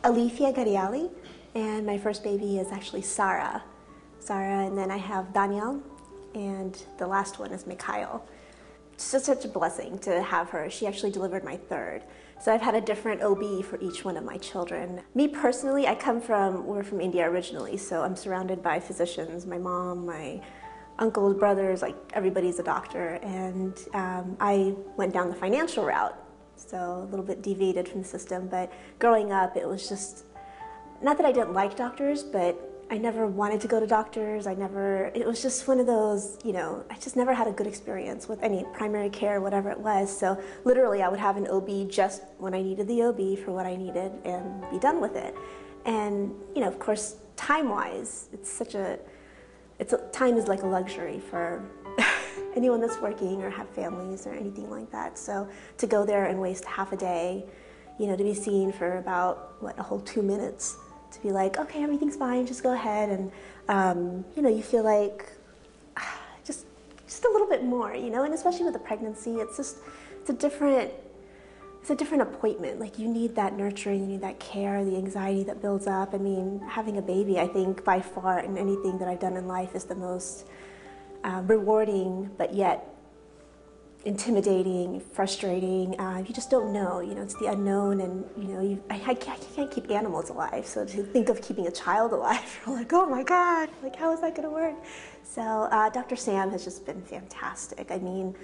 Alefiya, and my first baby is actually Sarah, and then I have Daniel, and the last one is Mikhail. It's just such a blessing to have her. She actually delivered my third. So I've had a different OB for each one of my children. Me personally, we're from India originally, so I'm surrounded by physicians. My mom, my uncles, brothers, like everybody's a doctor. And I went down the financial route, so a little bit deviated from the system. But growing up, it was just, not that I didn't like doctors, but I never wanted to go to doctors. It was just one of those, I just never had a good experience with any primary care, whatever it was. So literally I would have an OB just when I needed the OB for what I needed and be done with it. And, of course, time-wise, time is like a luxury for anyone that's working or have families or anything like that. So to go there and waste half a day, to be seen for about, a whole 2 minutes, to be like, okay, everything's fine, just go ahead, and you feel like just a little bit more, and especially with the pregnancy, it's a different appointment. Like, you need that nurturing, you need that care, the anxiety that builds up. I mean, having a baby, I think by far in anything that I've done in life is the most rewarding, but yet intimidating, frustrating. You just don't know, it's the unknown, and I can't keep animals alive, so to think of keeping a child alive, you're like, oh my God, like, how is that going to work? So Dr. Sam has just been fantastic. I mean,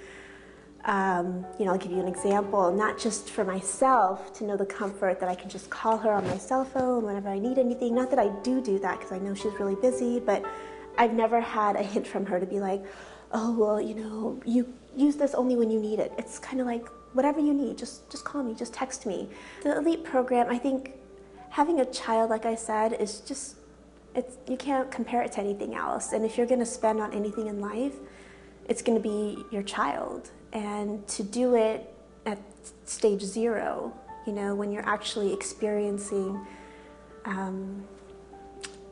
I'll give you an example, not just for myself, to know the comfort that I can just call her on my cell phone whenever I need anything. Not that I do that, because I know she's really busy, but I've never had a hint from her to be like, oh, well, you use this only when you need it. It's kind of like, whatever you need, just call me, just text me. The Elite program, I think having a child, like I said, is just, you can't compare it to anything else. And if you're going to spend on anything in life, it's going to be your child. And to do it at stage 0, when you're actually experiencing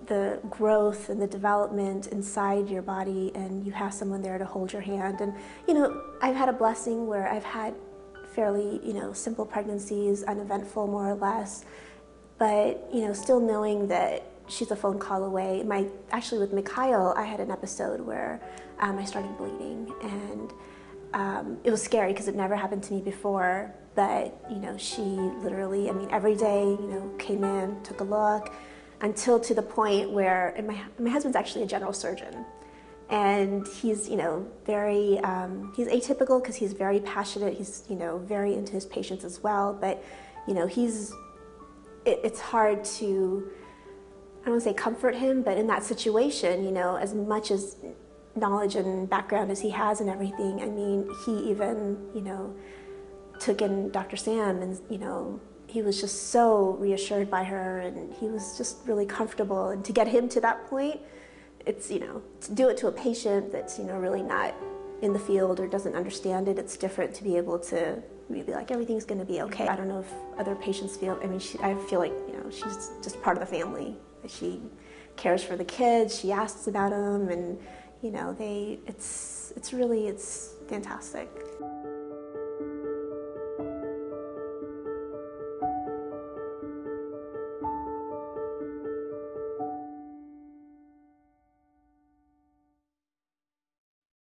the growth and the development inside your body, and you have someone there to hold your hand. And I've had a blessing where I've had fairly simple pregnancies, uneventful more or less, but still knowing that she's a phone call away. Actually with Mikhail, I had an episode where I started bleeding, and it was scary because it never happened to me before, but she literally, every day came in, took a look, until to the point where, and my husband's actually a general surgeon, and he's very he's atypical because he's very passionate. He's very into his patients as well, but it's hard to, I don't want to say comfort him, but in that situation, as much as knowledge and background as he has and everything, he even took in Dr. Sam, and he was just so reassured by her, and he was just really comfortable. And to get him to that point, it's, to do it to a patient that's, really not in the field or doesn't understand it, it's different to be able to be like, everything's going to be okay. I don't know if other patients feel, I feel like, she's just part of the family. She cares for the kids, she asks about them, and, it's fantastic.